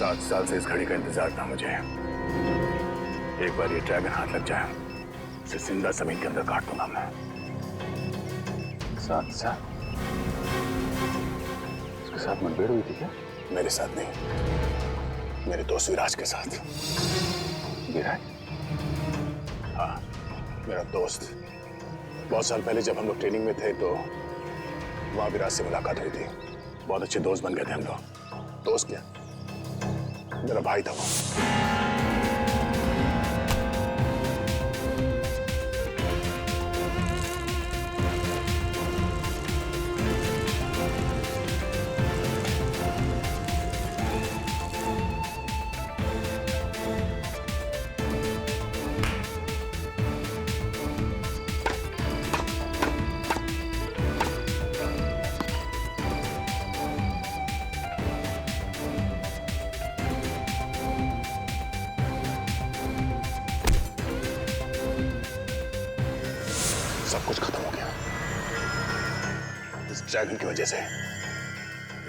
7 साल से इस घड़ी का इंतजार था मुझे। एक बार ये ड्रैगन हाथ लग जाए, उसे जिंदा जमीन के अंदर काट दूंगा मैं। 7 साल? उसके साथ मुठभेड़ हुई थी क्या? मेरे साथ नहीं, मेरे दोस्त विराज के साथ। विराज? हाँ, मेरा दोस्त। बहुत साल पहले जब हम लोग ट्रेनिंग में थे तो वहां विराज से मुलाकात हुई थी। बहुत अच्छे दोस्त बन गए थे हम लोग। दोस्त क्या, मेरा भाई था वो। सब कुछ खत्म हो गया इस ड्रैगन की वजह से।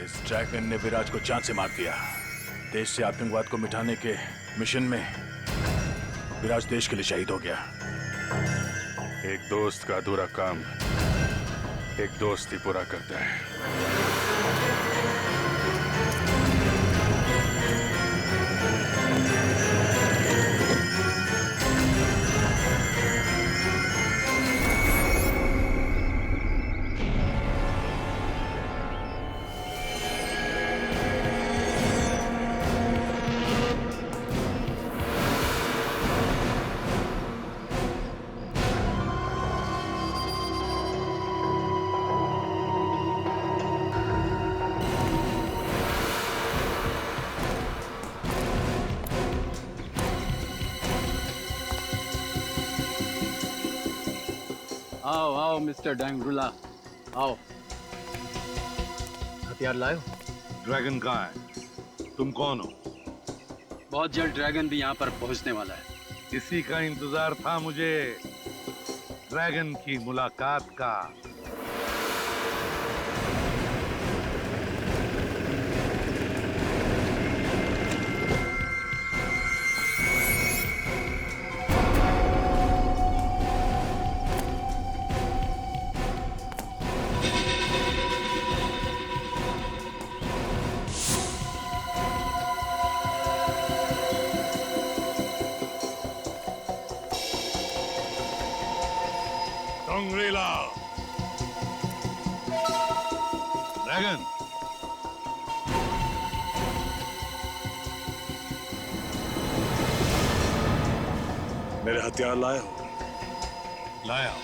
इस ड्रैगन ने विराज को जान से मार दिया। देश से आतंकवाद को मिटाने के मिशन में विराज देश के लिए शहीद हो गया। एक दोस्त का अधूरा काम एक दोस्त ही पूरा करता है। आओ आओ मिस्टर डांगरुला, आओ। हथियार लाए हो? ड्रैगन कहाँ है? तुम कौन हो? बहुत जल्द ड्रैगन भी यहाँ पर पहुँचने वाला है। इसी का इंतजार था मुझे, ड्रैगन की मुलाकात का। डोंगरीला, ड्रैगन, मेरे हथियार लाए हो? लाया।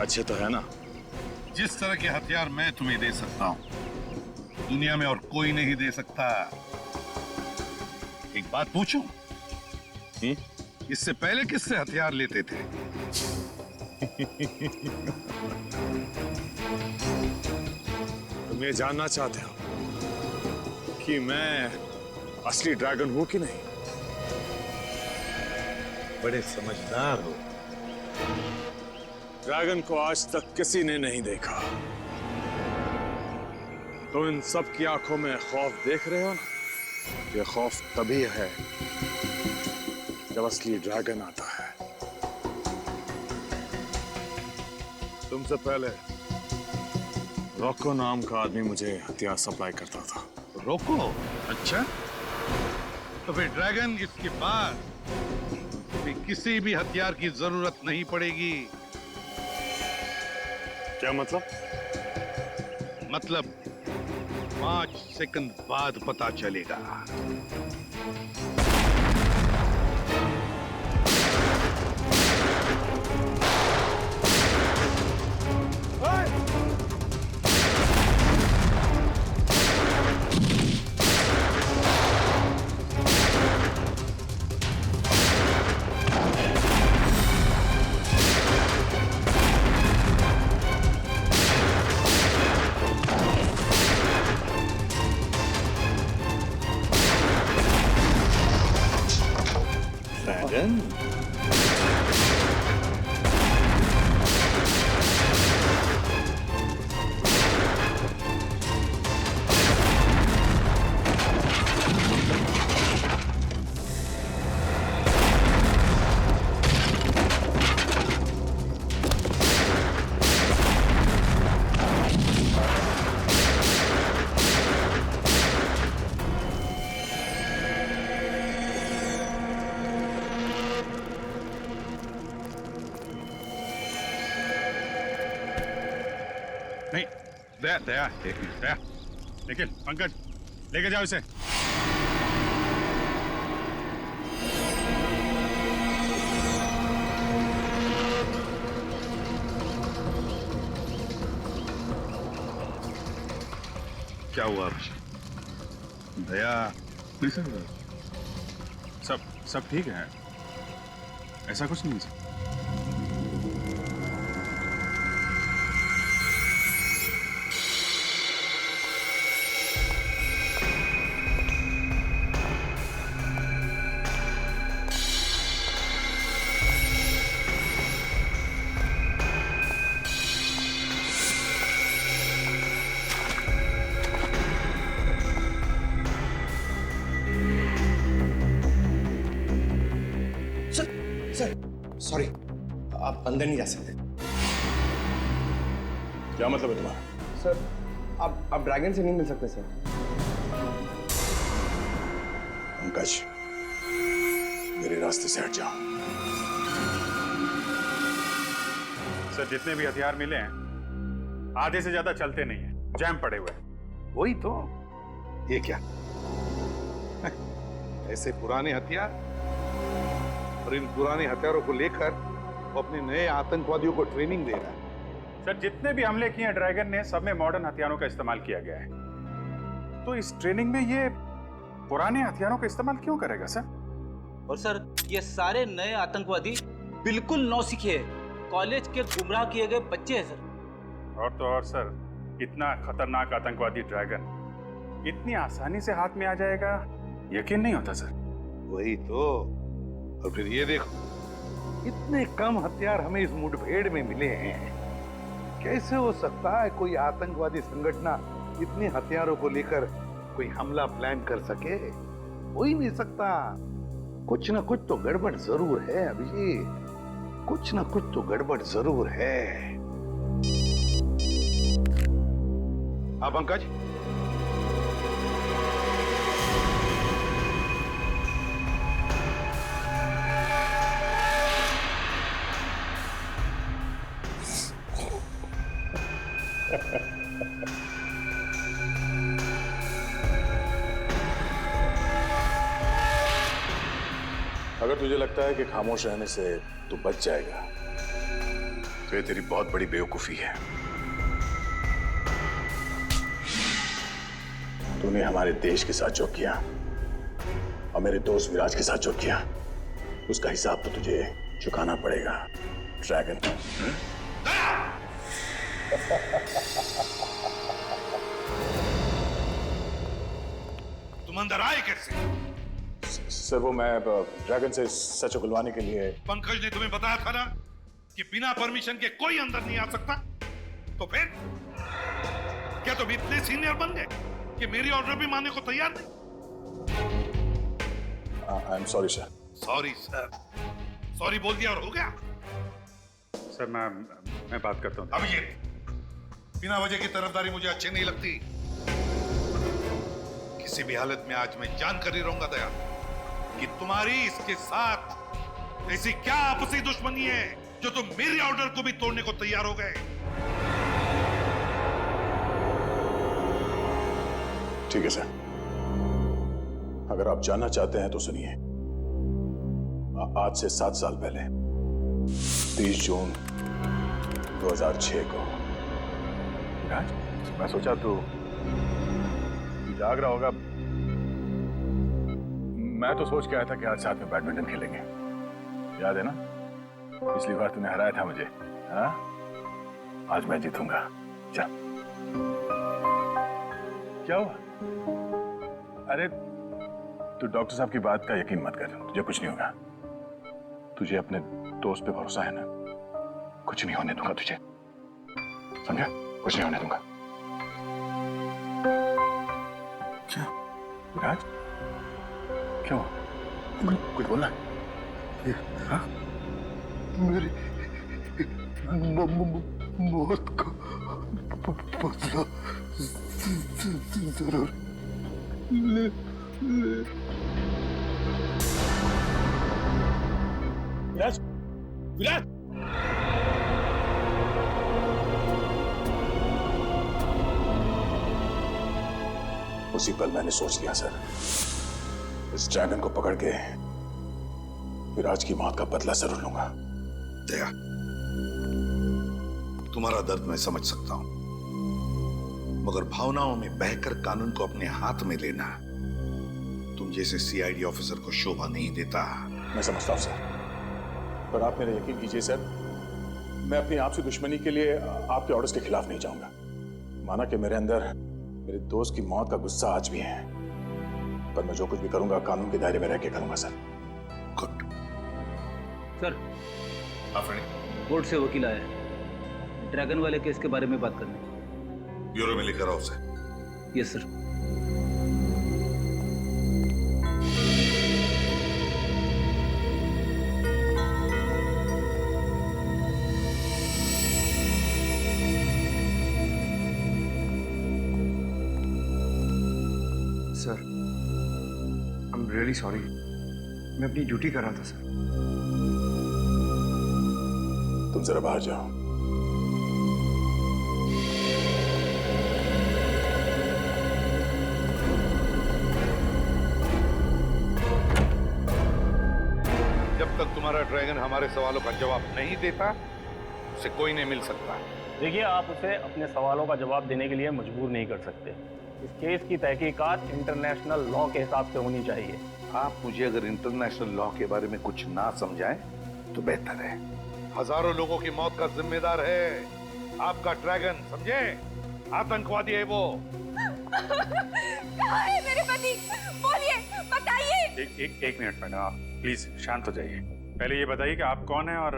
अच्छे तो है ना? जिस तरह के हथियार मैं तुम्हें दे सकता हूं दुनिया में और कोई नहीं दे सकता। एक बात पूछूं? इससे पहले किससे हथियार लेते थे? तुम ये जानना चाहते हो कि मैं असली ड्रैगन हूं कि नहीं? बड़े समझदार हो। ड्रैगन को आज तक किसी ने नहीं देखा। तो इन सब की आंखों में खौफ देख रहे हो ना? ये खौफ तभी है जब असली ड्रैगन आता है। तुमसे पहले रॉको नाम का आदमी मुझे हथियार सप्लाई करता था। रोको? अच्छा, तो फिर ड्रैगन इसके बाद भी किसी भी हथियार की जरूरत नहीं पड़ेगी। क्या मतलब? मतलब 5 सेकंड बाद पता चलेगा। नहीं, दया दया एक मिनट, दया निखिल, पंकज लेके जाओ इसे। क्या हुआ दया? नहीं सर, सब ठीक है, ऐसा कुछ नहीं सर। सर सॉरी, आप अंदर नहीं जा सकते। क्या मतलब है तुम्हारा? सर आप ड्रैगन से नहीं मिल सकते सर। पंकज, मेरे रास्ते से हट जाओ। सर जितने भी हथियार मिले हैं आधे से ज्यादा चलते नहीं है, जैम पड़े हुए हैं। वही तो। ये क्या ऐसे पुराने हथियार, और इन पुराने हथियारों को लेकर वो अपने नए आतंकवादियों को ट्रेनिंग दे रहा है। सर जितने भी हमले किए हैं ड्रैगन ने, सब में मॉडर्न हथियारों का इस्तेमाल किया गया है। तो इस ट्रेनिंग में ये पुराने हथियारों का इस्तेमाल क्यों करेगा सर? और सर ये सारे नए आतंकवादी बिल्कुल नौसिखे हैं, कॉलेज के गुमराह किए गए बच्चे हैं सर। और तो और सर, इतना खतरनाक आतंकवादी ड्रैगन इतनी आसानी से हाथ में आ जाएगा, यकीन नहीं होता सर। वही तो। और फिर ये देखो, इतने कम हथियार हमें इस मुठभेड़ में मिले हैं। कैसे हो सकता है कोई आतंकवादी संगठन इतने हथियारों को लेकर कोई हमला प्लान कर सके? हो ही नहीं सकता। कुछ ना कुछ तो गड़बड़ जरूर है अभिजीत, कुछ ना कुछ तो गड़बड़ जरूर है। हाँ पंकज, अगर तुझे लगता है कि खामोश रहने से तू बच जाएगा तो ये तेरी बहुत बड़ी बेवकूफी है। तूने हमारे देश के साथ जो किया और मेरे दोस्त विराज के साथ जो किया, उसका हिसाब तो तुझे चुकाना पड़ेगा ड्रैगन। तुम अंदर आए कैसे? सर वो मैं ड्रैगन से सच उगलवाने के लिए। पंकज ने तुम्हें बताया था ना कि बिना परमिशन के कोई अंदर नहीं आ सकता। तो फिर क्या तुम इतने सीनियर बन गए कि मेरी ऑर्डर भी मानने को तैयार नहीं? I am sorry sir. Sorry sir, sorry बोल दिया और हो गया। सर मैं बात करता हूँ। अभिजीत, बिना वजह की तरफदारी मुझे अच्छी नहीं लगती। किसी भी हालत में आज मैं जानकर ही रहूंगा दया कि तुम्हारी इसके साथ ऐसी क्या आपसी दुश्मनी है जो तुम मेरी ऑर्डर को भी तोड़ने को तैयार हो गए। ठीक है सर, अगर आप जानना चाहते हैं तो सुनिए। आज से 7 साल पहले 30 जून 2006 को विराज, मैं सोचा तू जाग रहा होगा। मैं तो सोच के आया था कि आज साथ में बैडमिंटन खेलेंगे, याद है ना? पिछली बार तूने हराया था मुझे। हाँ, आज मैं जीतूंगा। चल। क्या हुआ? अरे तू डॉक्टर साहब की बात का यकीन मत कर, तुझे कुछ नहीं होगा। तुझे अपने दोस्त पे भरोसा है ना? कुछ नहीं होने दूंगा तुझे, समझा? कुछ नहीं होने दूंगा। क्या विराज, क्यों? कुछ बोलना? हाँ? मेरी मौत का बदला जरूर ले विराज, विराज! उसी पल मैंने सोच लिया सर, इस ड्रैगन को पकड़ के विराज की मौत का बदला जरूर लूंगा। दया, तुम्हारा दर्द मैं समझ सकता हूं, मगर भावनाओं में बहकर कानून को अपने हाथ में लेना तुम जैसे सीआईडी ऑफिसर को शोभा नहीं देता। मैं समझता हूं सर, पर आप मेरा यकीन कीजिए सर, मैं अपनी आपसे दुश्मनी के लिए आपके ऑर्डर्स के खिलाफ नहीं जाऊंगा। माना कि मेरे अंदर मेरे दोस्त की मौत का गुस्सा आज भी है, पर मैं जो कुछ भी करूंगा कानून के दायरे में रह के करूंगा sir. Good sir, Afreen, court से वकील आया है, ड्रैगन वाले केस के बारे में बात करनी। ब्यूरो में लेकर आओ उसे। Yes sir. Sir, I am really sorry, मैं अपनी ड्यूटी कर रहा था सर। तुम जरा बाहर जाओ। जब तक तुम्हारा ड्रैगन हमारे सवालों का जवाब नहीं देता, उसे कोई नहीं मिल सकता। देखिए, आप उसे अपने सवालों का जवाब देने के लिए मजबूर नहीं कर सकते। इस केस की तहकीकात इंटरनेशनल लॉ के हिसाब से होनी चाहिए। आप मुझे अगर इंटरनेशनल लॉ के बारे में कुछ ना समझाएं तो बेहतर है। हजारों लोगों की मौत का जिम्मेदार है आपका ड्रैगन, समझे? आतंकवादी है वो। कहाँ है मेरे पति? बोलिए, बताइए। एक मिनट मैडम, आप प्लीज शांत हो जाइए। पहले ये बताइए कि आप कौन हैं और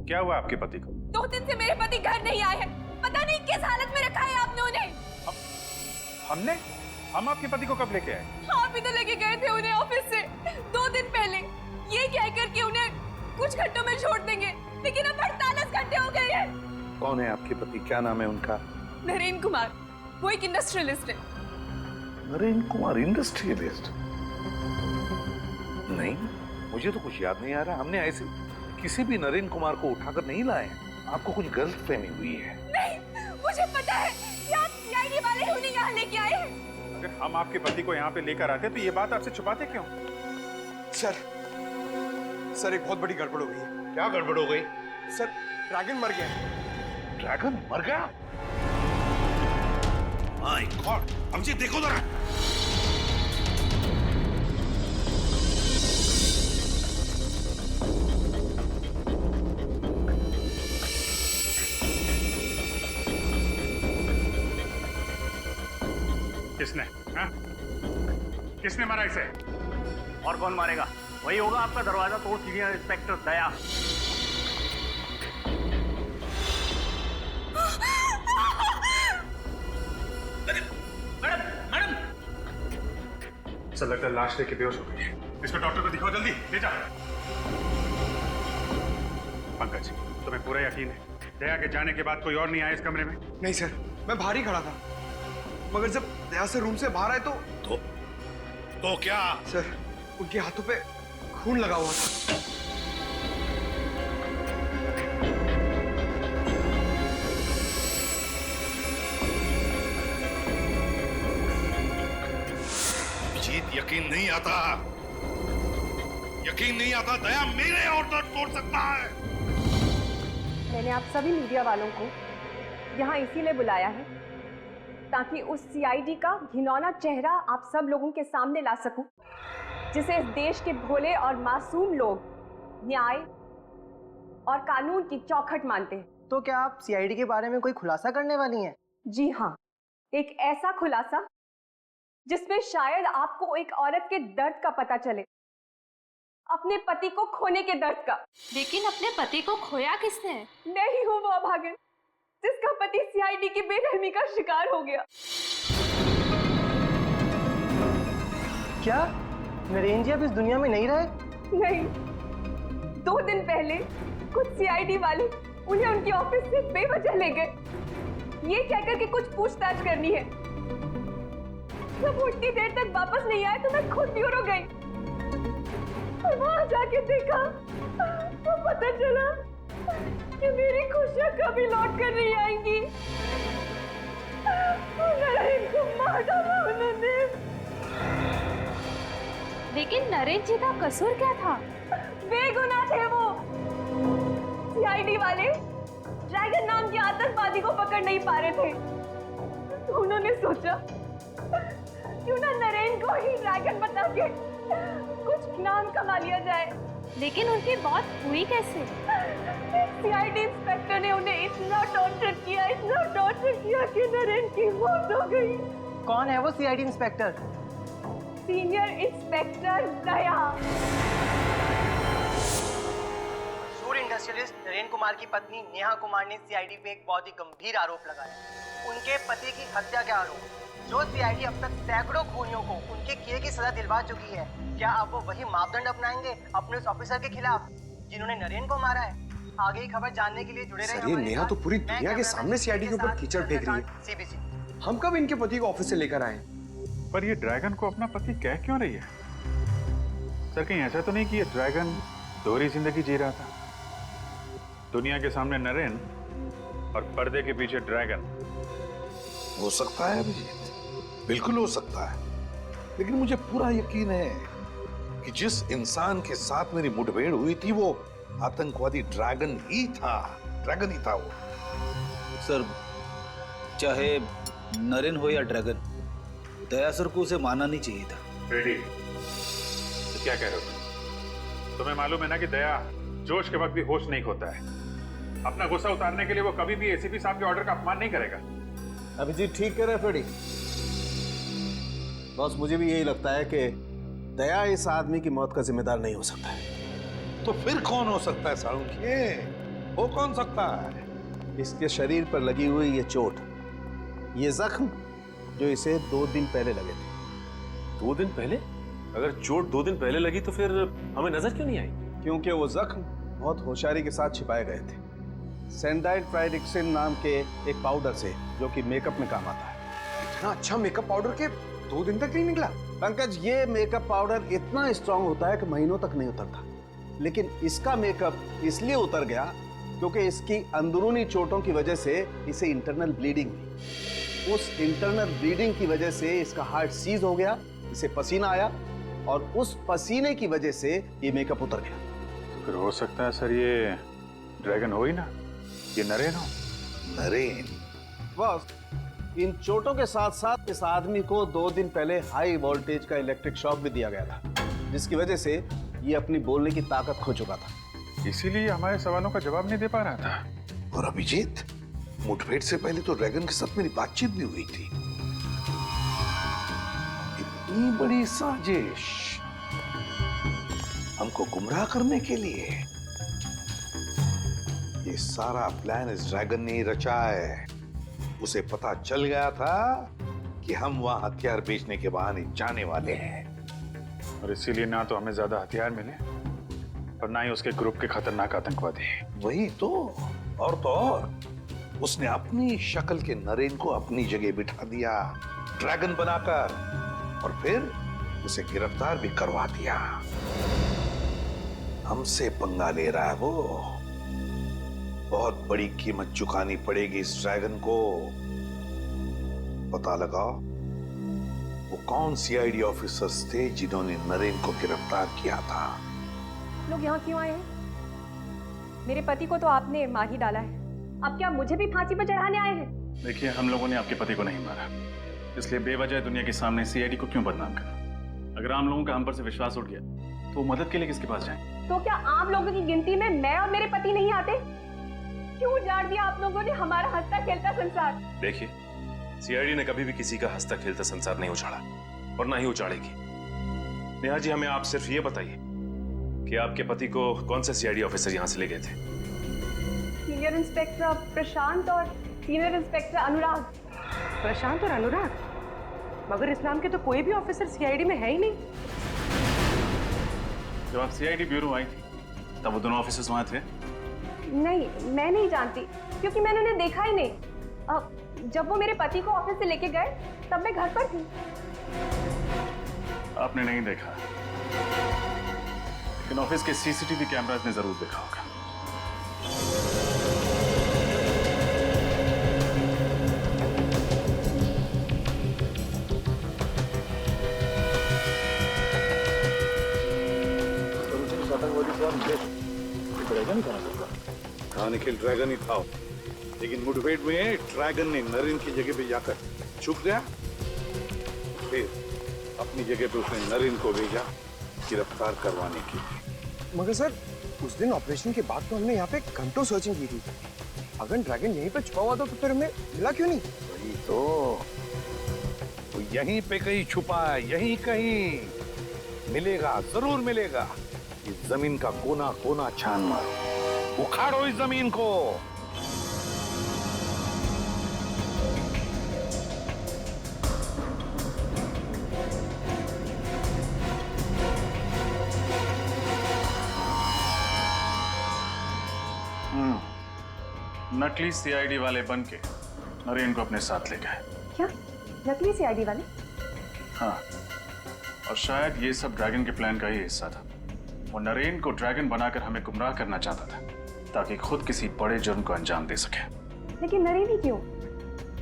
क्या हुआ आपके पति को? 2 दिन से मेरे पति घर नहीं आए हैं। पता नहीं किस हालत में रखा है आपने उन्हें। हम आपके पति को कब लेके आए? आप ही तो लेके गए थे उन्हें ऑफिस से 2 दिन पहले, ये कहकर कि उन्हें कुछ घंटों में छोड़ देंगे, लेकिन अब 48 घंटे हो गए हैं। कौन है आपके पति? क्या नाम है उनका? नरेंद्र कुमार, वो एक इंडस्ट्रियलिस्ट है। नरेंद्र कुमार इंडस्ट्रियलिस्ट? नहीं, मुझे तो कुछ याद नहीं आ रहा। हमने ऐसे किसी भी नरेंद्र कुमार को उठाकर नहीं लाए। आपको कुछ गलतफहमी हुई है। नहीं, मुझे पता है कि आप सीआईडी वाले उन्हें यहाँ लेके आए हैं। अगर हम आपके पति को यहाँ पे लेकर आते तो ये बात आपसे छुपाते क्यों? सर, एक बहुत बड़ी गड़बड़ हो गई है। क्या गड़बड़ हो गई? सर, ड्रैगन मर गया। ड्रैगन मर गया? माय गॉड, अभिजीत देखो जरा। किसने? हाँ? किसने मारा इसे? और कौन मारेगा? वही होगा आपका दरवाजा तोड़ सीनियर इंस्पेक्टर दया। मैडम! सर लगता है लाश लेके बेहोश हो गई है। इसको डॉक्टर को दिखाओ, जल्दी ले जाओ। पंकज, तुम्हें पूरा यकीन है दया के जाने के बाद कोई और नहीं आया इस कमरे में? नहीं सर, मैं बाहर ही खड़ा था, मगर जब दया से रूम से बाहर आए तो क्या? सर, उनके हाथों पे खून लगा हुआ था। अभिजीत, यकीन नहीं आता, यकीन नहीं आता। दया मेरे और दर्द तोड़ सकता है। मैंने आप सभी मीडिया वालों को यहाँ इसीलिए बुलाया है ताकि उस सीआईडी का घिनौना चेहरा आप सब लोगों के सामने ला सकूं, जिसे इस देश के भोले और मासूम लोग न्याय और कानून की चौखट मानते हैं। तो क्या आप सीआईडी के बारे में कोई खुलासा करने वाली हैं? जी हाँ, एक ऐसा खुलासा जिसमें शायद आपको एक औरत के दर्द का पता चले, अपने पति को खोने के दर्द का। लेकिन अपने पति को खोया किसने? नहीं हूँ वो अभागन जिसका पति सीआईडी की बेरहमी का शिकार हो गया। क्या नरेंद्र जी अब इस दुनिया में नहीं रहे? नहीं, 2 दिन पहले कुछ सीआईडी वाले उन्हें उनके ऑफिस से बेवजह ले गए, ये कहकर कि कुछ पूछताछ करनी है। जब उतनी देर तक वापस नहीं आए तो मैं खुद ब्यूरो गई और वहां जाके देखा तो पता चला कि मेरी खुशियां कभी लौट कर नहीं आएंगी। उन्हें मार डाला उन्होंने। नरेन जी का कसूर क्या था? बेगुनाह थे वो। सीआईडी वाले ड्रैगन नाम के आतंकवादी को पकड़ नहीं पा रहे थे, तो उन्होंने सोचा क्यों ना नरेन को ही ड्रैगन बता के कुछ नाम कमा लिया जाए। लेकिन उनकी मौत हुई कैसे? सीआईडी इंस्पेक्टर ने उन्हें इतना टॉर्चर किया कि नरेन की मौत हो गई। कौन है वो सीआईडी इंस्पेक्टर? सीनियर इंस्पेक्टर दया। सूर्य इंडस्ट्रियलिस्ट नरेन कुमार की पत्नी नेहा कुमार ने सीआईडी पे एक बहुत ही गंभीर आरोप लगाया। उनके पति की हत्या का आरोप, जो सीआईडी अब तक सैकड़ों खूनियों को उनके किए की सजा दिलवा चुकी है। क्या अब वो वही मापदंड अपनाएंगे अपने उस ऑफिसर के खिलाफ जिन्होंने नरेन को मारा है? आगे की खबर जानने के लिए जुड़े रहे। ये नेहा तो पूरी दुनिया के सामने सीआईडी के ऊपर कीचड़ फेंक रही है। सीबीसी। हम कब इनके पति को ऑफिस से लेकर आए? पर ये ड्रैगन को अपना पति कह क्यों रही है? सर कहीं ऐसा तो नहीं कि ये ड्रैगन दोहरी जिंदगी जी रहा था? दुनिया के सामने नरेन और पर्दे के पीछे ड्रैगन। हो सकता है अभिजीत, बिल्कुल हो सकता है, लेकिन मुझे पूरा यकीन है कि जिस इंसान के साथ मेरी मुठभेड़ हुई थी वो आतंकवादी ड्रैगन ही था वो। सर, चाहे नरेन हो या ड्रैगन, दया सर को उसे मानना नहीं चाहिए था। रेडी? तो क्या कह रहे हो? तुम्हें मालूम है ना कि दया जोश के वक्त भी होश नहीं खोता है। अपना गुस्सा उतारने के लिए वो कभी भी एसीपी साहब के ऑर्डर का अपमान नहीं करेगा। अभिजीत ठीक कह रहे फ्रेडी। बॉस, मुझे भी यही लगता है कि दया इस आदमी की मौत का जिम्मेदार नहीं हो सकता है। तो फिर कौन हो सकता है साळुंखे? वो कौन सकता है? इसके शरीर पर लगी हुई ये चोट, ये जख्म जो इसे 2 दिन पहले लगे थे। 2 दिन पहले? अगर चोट 2 दिन पहले लगी तो फिर हमें नजर क्यों नहीं आई? क्योंकि वो जख्म बहुत होशियारी के साथ छिपाए गए थे सैंडाइड ट्राइडिक्सिन नाम के एक पाउडर से, जो कि मेकअप में काम आता है। इतना अच्छा मेकअप पाउडर के 2 दिन तक नहीं निकला? पंकज, ये मेकअप पाउडर इतना स्ट्रांग होता है कि महीनों तक नहीं उतरता, लेकिन इसका मेकअप इसलिए उतर गया क्योंकि इसकी अंदरूनी चोटों की वजह से इसे इंटरनल ब्लीडिंग हुई। उस इंटरनल ब्लीडिंग की वजह से इसका हार्ट सीज हो गया, इसे पसीना आया और उस पसीने की वजह से ये मेकअप उतर गया। तो फिर हो सकता है सर ये ड्रैगन हो ही ना, ये नरेन हो। नरेन? बस, इन चोटों के साथ साथ इस आदमी को 2 दिन पहले हाई वोल्टेज का इलेक्ट्रिक शॉक भी दिया गया था, जिसकी वजह से ये अपनी बोलने की ताकत खो चुका था। इसीलिए हमारे सवालों का जवाब नहीं दे पा रहा था। और अभिजीत, मुठभेड़ से पहले तो ड्रैगन के साथ मेरी बातचीत भी हुई थी। इतनी बड़ी साजिश हमको गुमराह करने के लिए, ये सारा प्लान इस ड्रैगन ने ही रचा है। उसे पता चल गया था कि हम वहां हथियार बेचने के बहाने जाने वाले हैं, और इसीलिए ना तो हमें ज्यादा हथियार मिले और ना ही उसके ग्रुप के खतरनाक आतंकवादी। वही तो और उसने अपनी शक्ल के नरेन को अपनी जगह बिठा दिया ड्रैगन बनाकर, और फिर उसे गिरफ्तार भी करवा दिया। हमसे पंगा ले रहा है वो। बहुत बड़ी कीमत चुकानी पड़ेगी इस ड्रैगन को। पता लगाओ वो कौन सीआईडी ऑफिसर्स थे जिन्होंने नरेन को गिरफ्तार किया था। लोग यहाँ क्यों आए हैं? मेरे पति को तो आपने मार ही डाला है, अब क्या मुझे भी फांसी पर चढ़ाने आए हैं? देखिए, हम लोगों ने आपके पति को नहीं मारा, इसलिए बेवजह दुनिया के सामने सीआईडी को क्यों बदनाम करा? अगर आम लोगों का हम पर से विश्वास उठ गया तो मदद के लिए किसके पास जाएं? तो क्या आम लोगों की गिनती में मैं और मेरे पति नहीं आते? क्यों उजाड़ दिया आप लोगों ने हमारा हंसता खेलता संसार? देखिए, सीआईडी ने कभी भी किसी का हंसता खेलता संसार नहीं उजाड़ा और ना ही उजाड़ेगी। नेहा जी, हमें आप सिर्फ ये बताइए कि आपके पति को कौन से सीआईडी ऑफिसर यहाँ से ले गए थे? सीनियर इंस्पेक्टर प्रशांत और सीनियर इंस्पेक्टर अनुराग। प्रशांत और अनुराग? मगर इस नाम के तो कोई भी ऑफिसर सीआईडी में है ही नहीं। जब आप सीआईडी ब्यूरो आई थी तब वो दोनों ऑफिसर्स वहां थे? नहीं, मैं नहीं जानती, क्योंकि मैंने उन्हें देखा ही नहीं। जब वो मेरे पति को ऑफिस से लेके गए तब मैं घर पर थी। आपने नहीं देखा, लेकिन ऑफिस के सीसीटीवी कैमरास ने जरूर देखा होगा। ड्रैगन कहाँ था? हाँ निखिल, ड्रैगन ही था, लेकिन मुठभेड़ में ड्रैगन ने नरेन की जगह पे जाकर छुप गया। फिर अपनी जगह पे उसने नरेन को भेजा गिरफ्तार करवाने के लिए। मगर सर, उस दिन ऑपरेशन के बाद तो हमने यहाँ पे घंटों सर्चिंग की थी। अगर ड्रैगन यहीं पे छुपा हुआ था तो फिर हमें मिला क्यों नहीं? वही तो यहीं पे कहीं छुपा है, यहीं कहीं मिलेगा, जरूर मिलेगा। इस जमीन का कोना कोना छान मारो, उखाड़ो इस जमीन को। नकली सीआईडी वाले बन के नरेन को अपने साथ ले गए। क्या? नकली सीआईडी वाले? हाँ, और शायद ये सब ड्रैगन के प्लान का ही हिस्सा था। वो नरेन को ड्रैगन बनाकर हमें गुमराह करना चाहता था ताकि खुद किसी बड़े जुर्म को अंजाम दे सके। लेकिन नरेन ही क्यों?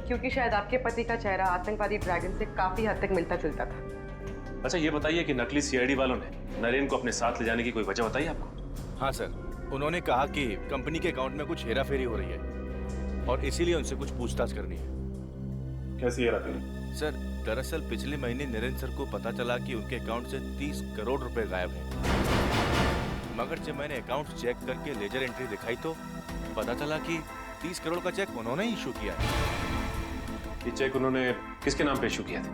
क्योंकि शायद आपके पति का चेहरा आतंकवादी ड्रैगन से काफी हद तक मिलता जुलता था। अच्छा ये बताइए कि नकली सीआईडी वालों ने नरेन को अपने साथ ले जाने की कोई वजह बताई आपको? हाँ सर, उन्होंने कहा कि कंपनी के अकाउंट में कुछ हेराफेरी हो रही है और इसीलिए उनसे कुछ पूछताछ करनी है। कैसी हेराफेरी? सर, दरअसल पिछले महीने नरेन सर को पता चला कि उनके अकाउंट से 30 करोड़ रुपए गायब हैं। मगर जब मैंने अकाउंट चेक करके लेजर एंट्री दिखाई तो पता चला कि 30 करोड़ का चेक उन्होंने ही इशू किया है। ये चेक उन्होंने किसके नाम पे इशू किया था?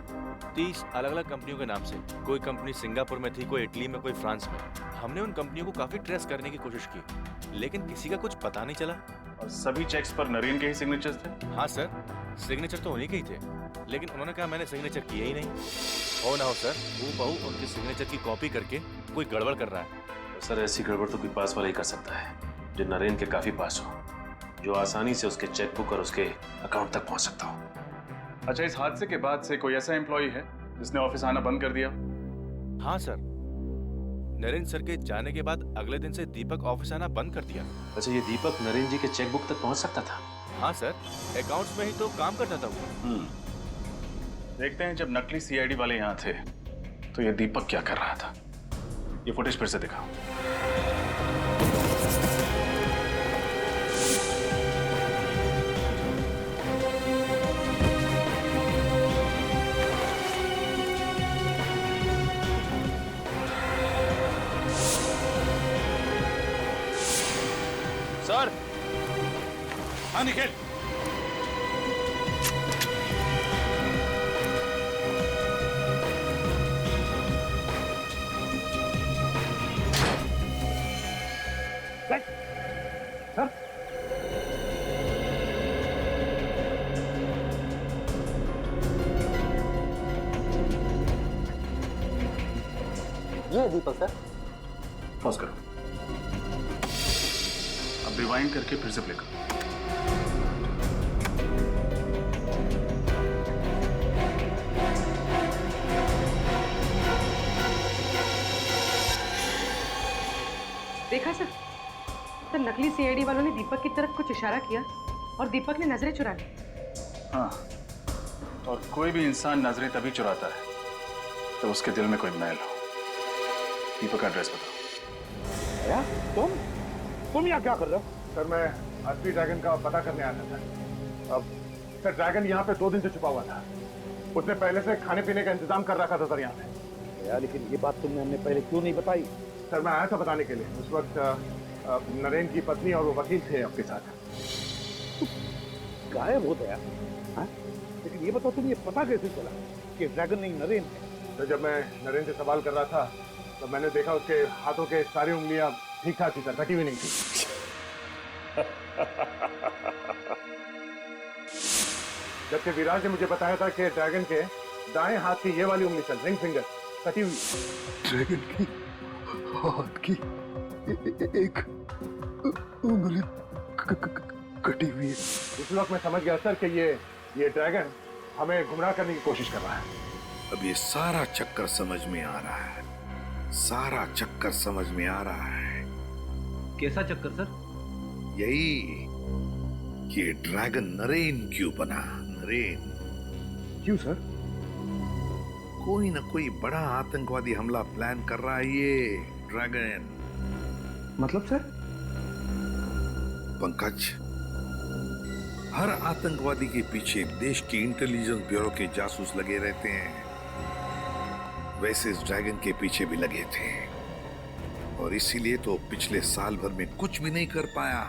30 अलग अलग कंपनियों के नाम से। कोई कंपनी सिंगापुर में थी, कोई इटली में, कोई फ्रांस में। हमने उन कंपनियों को काफी ट्रेस करने की कोशिश की, लेकिन किसी का कुछ पता नहीं चला। और सभी चेक्स पर नरेन के ही सिग्नेचर्स थे? हाँ सर, सिग्नेचर तो उन्हीं के ही थे, लेकिन उन्होंने कहा मैंने सिग्नेचर किए ही नहीं। हो ना हो सर, हूबहू उनके सिग्नेचर की कॉपी करके कोई गड़बड़ कर रहा है। तो सर ऐसी गड़बड़ तो कोई पास वाला ही कर सकता है जो नरेन के काफी पास हो, जो आसानी से उसके चेकबुक और उसके अकाउंट तक पहुंच सकता हो। अच्छा, इस हादसे के बाद से कोई ऐसा एम्प्लॉय है जिसने ऑफिस आना बंद कर दिया? हाँ सर, नरेन सर के जाने के बाद अगले दिन से दीपक ऑफिस आना बंद कर दिया। अच्छा, ये दीपक नरेन जी के चेकबुक तक पहुंच सकता था? हाँ सर, अकाउंट्स में ही तो काम करता था वो। देखते हैं जब नकली सीआईडी वाले यहाँ थे तो ये दीपक क्या कर रहा था। ये फुटेज फिर से दिखाओ। सर। हाँ निखिल। सर, ये दीपक सर। पॉज करो, अब रिवाइंड करके फिर से प्ले करो। देखा सर, तो नकली सीआईडी वालों ने दीपक की तरफ कुछ इशारा किया और दीपक ने नजरें चुरा ली। हाँ, और कोई भी इंसान नजरें तभी चुराता है तो उसके दिल में कोई मैल हो। दीपक का एड्रेस बताओ। क्या? तुम यहाँ क्या कर रहे हो? सर, मैं असली ड्रैगन का पता करने आया था। अब सर, ड्रैगन यहाँ पे 2 दिन से छुपा हुआ था। उसने पहले से खाने पीने का इंतजाम कर रखा था सर यहाँ पे। यार, लेकिन ये बात तुमने हमने पहले क्यों नहीं बताई? सर, मैं आया था बताने के लिए। उस वक्त नरेन की पत्नी और वो वकील थे आपके साथ। गायब हो गया? हाँ? लेकिन ये बताओ, तुम ये पता कैसे चला कि ड्रैगन नहीं नरेन है? तो जब मैं नरेन से सवाल कर रहा था तो मैंने देखा उसके हाथों के सारी उंगलियां ठीक ठाक थी सर, कटी हुई नहीं थी। जबकि विराज ने मुझे बताया था कि ड्रैगन के दाएं हाथ की ये वाली उंगली सर, रिंग फिंगर, कटी हुई। ड्रैगन की हाथ की एक उंगली कटी हुई है। उस वक्त मैं समझ गया सर कि ये ड्रैगन हमें गुमराह करने की कोशिश कर रहा है। अब ये सारा चक्कर समझ में आ रहा है, सारा चक्कर समझ में आ रहा है। कैसा चक्कर सर? यही कि ड्रैगन नरेन क्यों बना? नरेन क्यों सर? कोई ना कोई बड़ा आतंकवादी हमला प्लान कर रहा है ये ड्रैगन। मतलब सर? पंकज, हर आतंकवादी के पीछे देश की इंटेलिजेंस ब्यूरो के जासूस लगे रहते हैं। वैसे इस ड्रैगन के पीछे भी लगे थे और इसीलिए तो पिछले साल भर में कुछ भी नहीं कर पाया,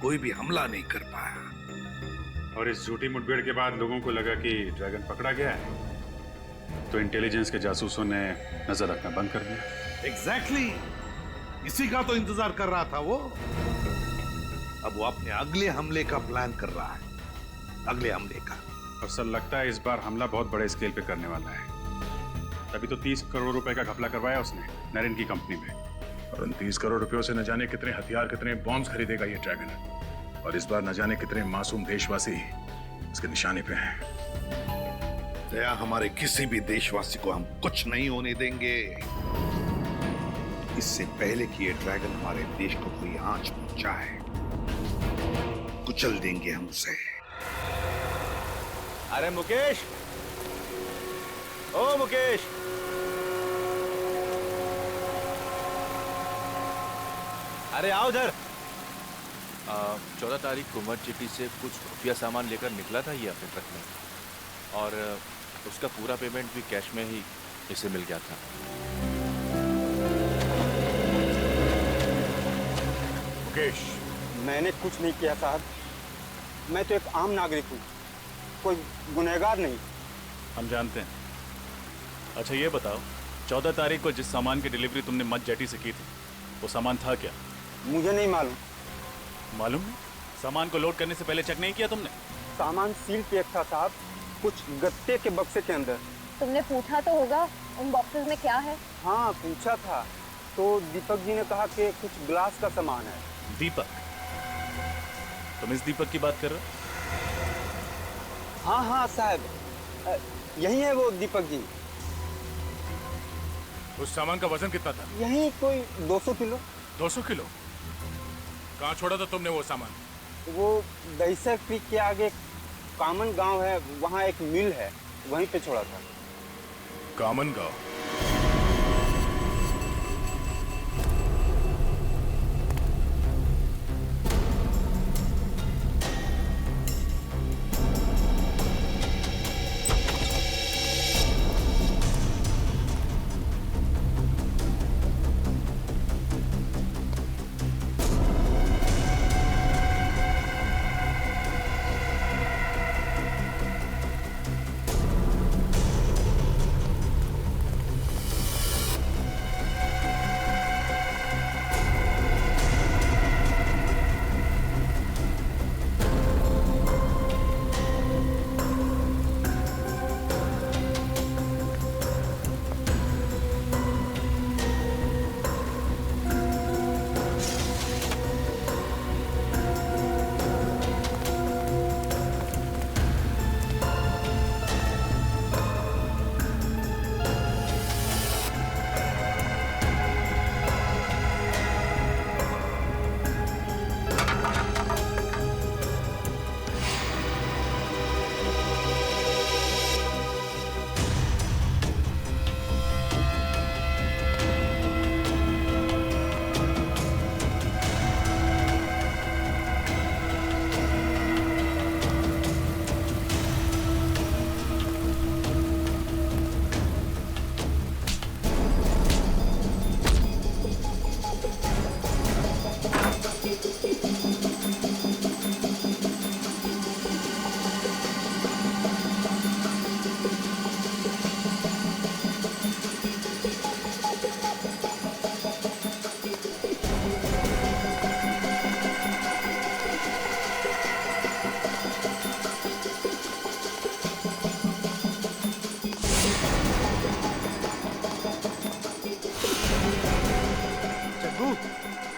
कोई भी हमला नहीं कर पाया। और इस झूठी मुठभेड़ के बाद लोगों को लगा कि ड्रैगन पकड़ा गया है, तो इंटेलिजेंस के जासूसों ने नजर रखना बंद कर दिया। एग्जैक्टली, इसी का तो इंतजार कर रहा था वो। अब वो अपने अगले हमले का प्लान कर रहा है, अगले हमले का। और सर लगता है इस बार हमला बहुत बड़े स्केल पे करने वाला है। तभी तो 30 करोड़ रुपए का घपला करवाया उसने नरेन की कंपनी में। और उन 30 करोड़ रुपयों से न जाने कितने हथियार, कितने बॉम्ब्स खरीदेगा ये ड्रैगन। और इस बार न जाने कितने मासूम देशवासी इसके निशाने पे हैं। दया, हमारे किसी भी देशवासी को हम कुछ नहीं होने देंगे। इससे पहले कि ये ड्रैगन हमारे देश को कोई आंच पहुंचाए, कुचल देंगे हम उसे। अरे मुकेश, ओ मुकेश, अरे आओ उधर। 14 तारीख को मट सिटी से कुछ खुफिया सामान लेकर निकला था ये अपने ट्रक में, और उसका पूरा पेमेंट भी कैश में ही इसे मिल गया था। मुकेश, मैंने कुछ नहीं किया साहब। मैं तो एक आम नागरिक हूँ, कोई गुनहगार नहीं। हम जानते हैं। अच्छा ये बताओ, 14 तारीख को जिस सामान की डिलीवरी तुमने मत जेटी से की थी, वो सामान था क्या? मुझे नहीं मालूम। मालूम नहीं? सामान को लोड करने से पहले चेक नहीं किया तुमने? सामान सील पैक था साहब, कुछ गत्ते के बक्से के अंदर। तुमने पूछा तो होगा उन बॉक्सेस में क्या है? हाँ पूछा था, तो दीपक जी ने कहा कि कुछ ग्लास का सामान है। दीपक? तुम इस दीपक की बात कर रहे हो? हाँ हाँ साहब, यही है वो दीपक जी। उस सामान का वजन कितना था? यही कोई 200 किलो। 200 किलो? कहाँ छोड़ा था तुमने वो सामान? वो दहीसर क्रीक के आगे कामन गांव है, वहाँ एक मिल है, वहीं पे छोड़ा था। कामन गांव?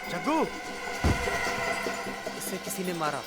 जग्गू, इसे किसी ने मारा।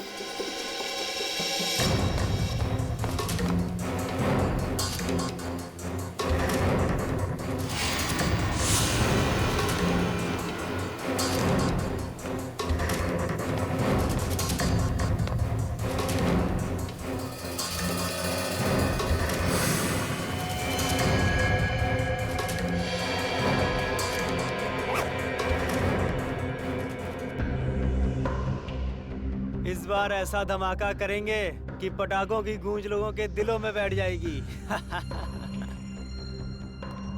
बार ऐसा धमाका करेंगे कि पटाखों की गूंज लोगों के दिलों में बैठ जाएगी।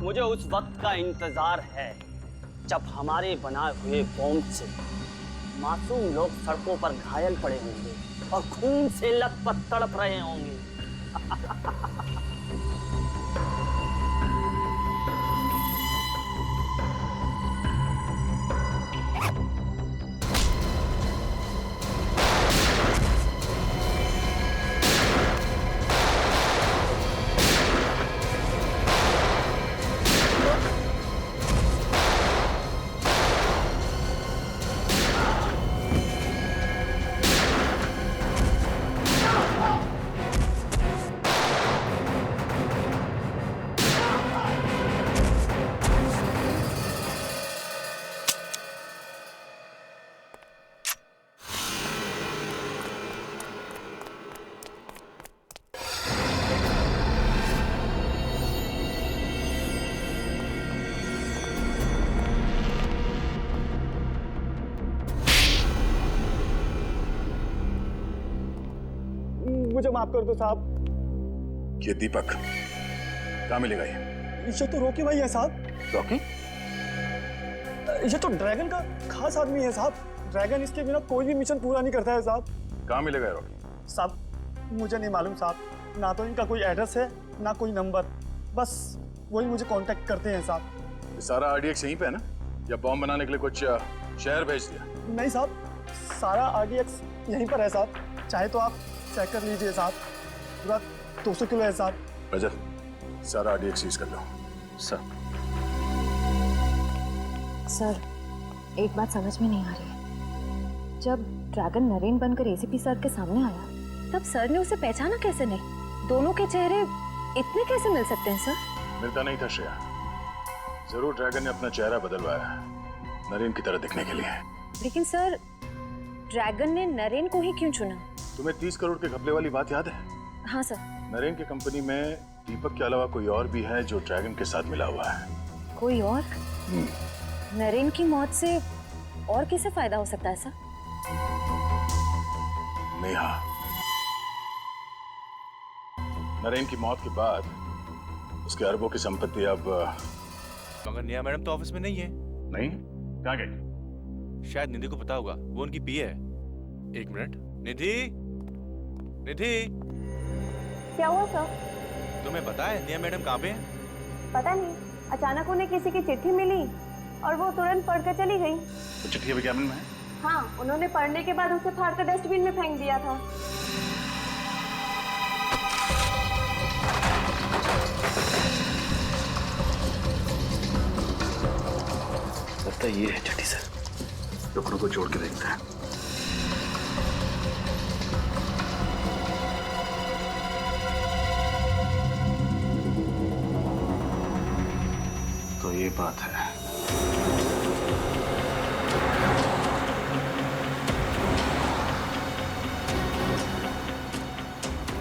मुझे उस वक्त का इंतजार है जब हमारे बनाए हुए बॉम्ब से मासूम लोग सड़कों पर घायल पड़े होंगे और खून से लथपथ तड़प रहे होंगे। मुझे माफ कर दो साहब। ये दीपक कहाँ मिलेगा ये तो रॉकी भाई है साहब। रॉकी? ये तो ड्रैगन का खास आदमी है साहब। ड्रैगन इसके बिना कोई भी मिशन पूरा नहीं करता है साहब। कहाँ मिलेगा ये रॉकी? साहब मुझे नहीं मालूम साहब, ना तो इनका कोई एड्रेस है ना कोई नंबर, बस वही मुझे कांटेक्ट करते हैं साहब। ये सारा आरडीएक्स यहीं पे है ना, या बॉम्ब बनाने के लिए कुछ शहर भेज दिया? नहीं साहब, सारा आरडीएक्स यहीं पर है साहब, चाहे तो आप चेक कर लीजिए साहब। पूरा 200 किलो है साहब। रजत, सारा आरडीएक्स सीज कर लो। सर, एक बात समझ में नहीं आ रही है। जब ड्रैगन नरेन बनकर एसीपी सर के सामने आया, तब सर ने उसे पहचाना कैसे नहीं? दोनों के चेहरे इतने कैसे मिल सकते हैं सर? मिलता नहीं था श्रेया, जरूर ड्रैगन ने अपना चेहरा बदलवाया नरेन की तरह दिखने के लिए। लेकिन सर, ड्रैगन ने नरेन को ही क्यों चुना? तुम्हें 30 करोड़ के घपले वाली बात याद है? हाँ सर। नरेन की कंपनी में दीपक के अलावा कोई और भी है जो ड्रैगन के साथ मिला हुआ है। कोई और? नरेन की मौत से और किसे फायदा हो सकता है सर? नेहा। नरेन की मौत के बाद उसके अरबों की संपत्ति अब। मगर नेहा मैडम तो ऑफिस में नहीं है। नहीं? कहाँ गई? शायद निधि को पता होगा, वो उनकी पीए है। एक मिनट। निधि, निधि, क्या हुआ सर? तुम्हें पता है नेहा मैडम कहाँ पे है? पता नहीं, अचानक उन्हें किसी की चिट्ठी मिली और वो तुरंत पढ़कर चली गई। तो चिट्ठी अभी कैबिन में है? हाँ, उन्होंने पढ़ने के बाद उसे फाड़कर डस्टबिन में फेंक दिया था। लगता है ये है चिट्ठी सर। टुकड़ों को जोड़ के देखते हैं। तो ये बात है।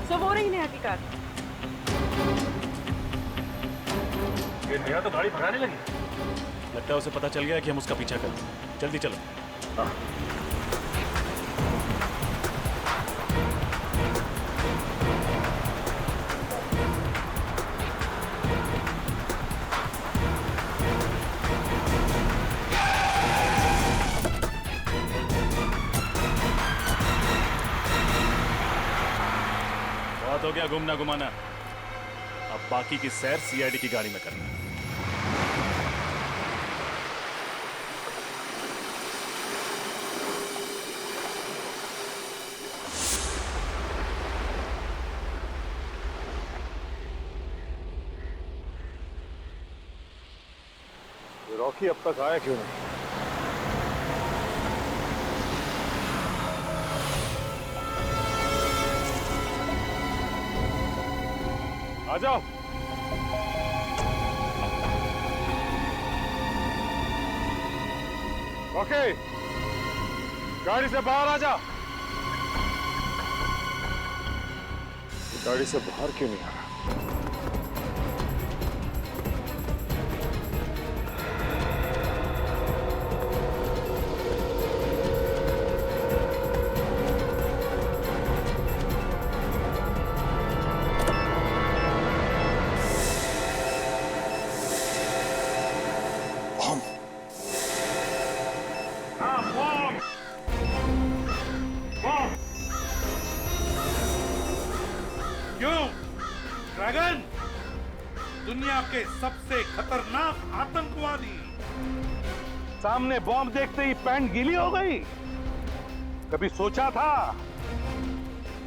सब हो रही नेहा की कार। ये नेहा तो गाड़ी भगाने लगी। लगता है उसे पता चल गया कि हम उसका पीछा कर रहे हैं। जल्दी चलो। हाँ। बहुत हो गया घूमना घुमाना, अब बाकी की सैर सीआईडी की गाड़ी में करना। रॉकी अब तक आया क्यों नहीं? आ जाओ। ओके, गाड़ी से बाहर आ जा। गाड़ी से बाहर क्यों नहीं आ रहा? ड्रैगन दुनिया के सबसे खतरनाक आतंकवादी। सामने बॉम्ब देखते ही पैंट गीली हो गई। कभी सोचा था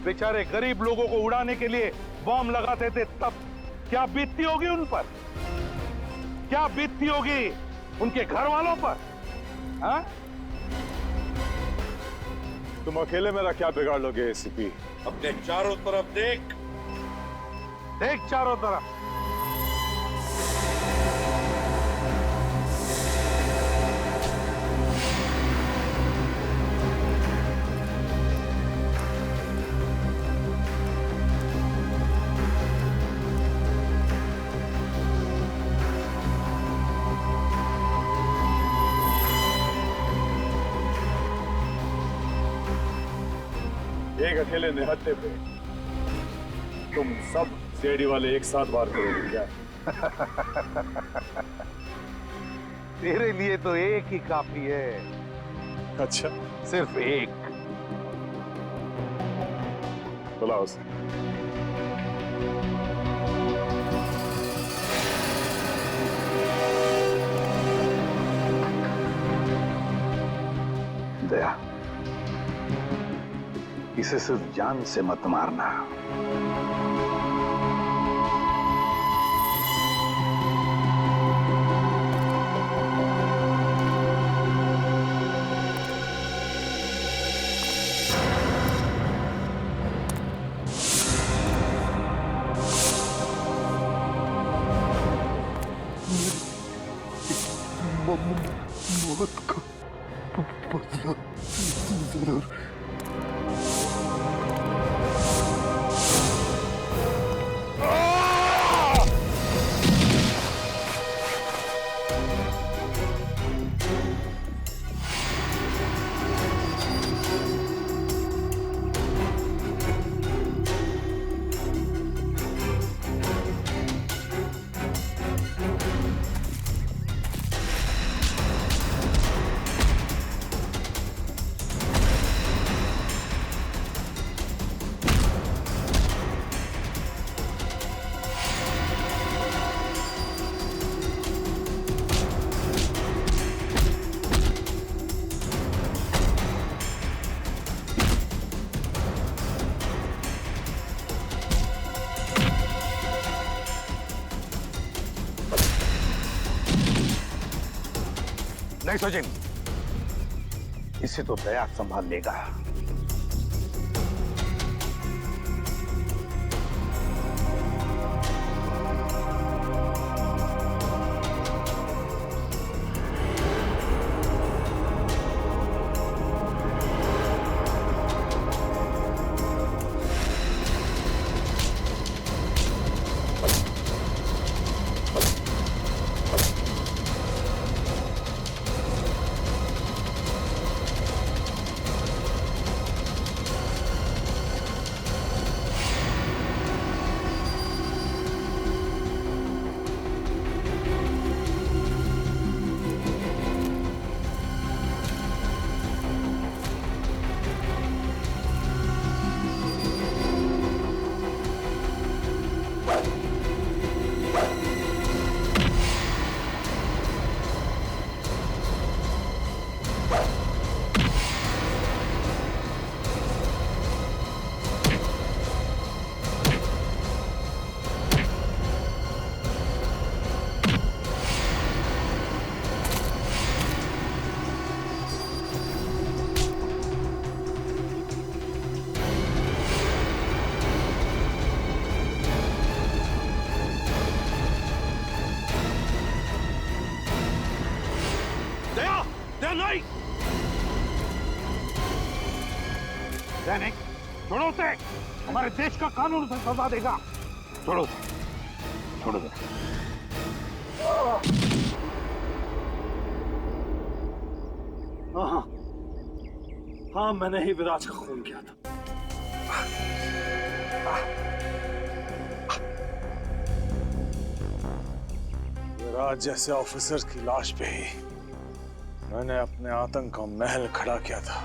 बेचारे गरीब लोगों को उड़ाने के लिए बॉम्ब लगाते थे तब क्या बीतती होगी उन पर, क्या बीतती होगी उनके घर वालों पर? हाँ? तुम अकेले मेरा क्या बिगाड़ लोगे एसीपी? अपने चारों तरफ देख, देख चारों तरफ। एक अकेले निहत्थे पे तुम सब सीआईडी वाले एक साथ वार करोगे क्या? तेरे लिए तो एक ही काफी है। अच्छा, सिर्फ एक। बुलाओ उसे। दया, इसे सिर्फ जान से मत मारना। मौत का बदला जरूर। नहीं सोचें, इसे तो दया संभाल लेगा। नहीं, नहीं, छोड़ो उसे। हमारे देश का कानून उसे सजा देगा। छोड़ो, छोड़ो। हाँ, हाँ, मैंने ही विराज का खून किया था। विराज जैसे ऑफिसर की लाश पे ही मैंने अपने आतंक का महल खड़ा किया था,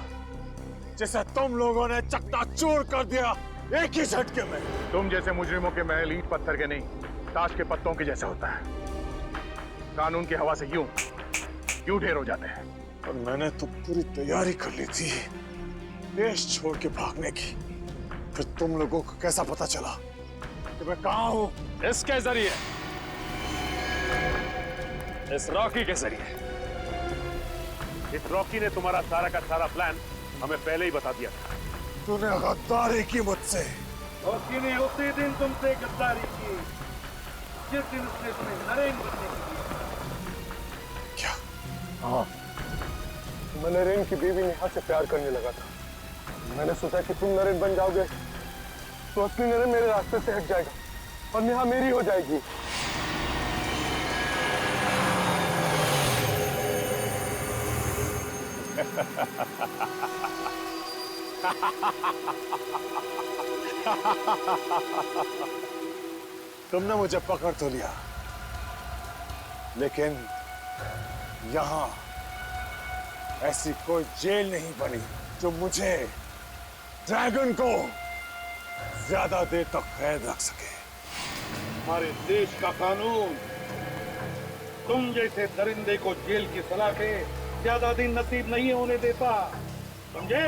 जिसे तुम लोगों ने चकनाचूर कर दिया एक ही झटके में। तुम जैसे मुजरिमों के महल ईंट पत्थर के नहीं, ताश के पत्तों के जैसा होता है। कानून की हवा से यूं ढेर हो जाते हैं। और मैंने तो पूरी तैयारी कर ली थी देश छोड़ के भागने की। फिर तुम लोगों को कैसा पता चला कि मैं कहां हूं? इसके जरिए, इस रॉकी के जरिए। इस रॉकी ने तुम्हारा सारा का सारा प्लान हमें पहले ही बता दिया था। तूने गद्दारी की मुझसे। रॉकी ने उसी दिन तुमसे गद्दारी की जिस दिन उसने तुम्हें नरेन बनने की। क्या? हाँ, मैं नरेन की बीवी नेहा से प्यार करने लगा था। मैंने सोचा कि तुम नरेन बन जाओगे तो असली नरेन मेरे रास्ते से हट जाएगा और नेहा मेरी हो जाएगी। तुमने मुझे पकड़ तो लिया, लेकिन यहां ऐसी कोई जेल नहीं बनी जो मुझे, ड्रैगन को, ज्यादा देर तक कैद रख सके। हमारे देश का कानून तुम जैसे दरिंदे को जेल की सलाखें ज्यादा दिन नसीब नहीं होने देता, समझे?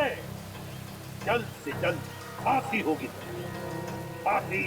जल्द से जल्द फांसी होगी, फांसी।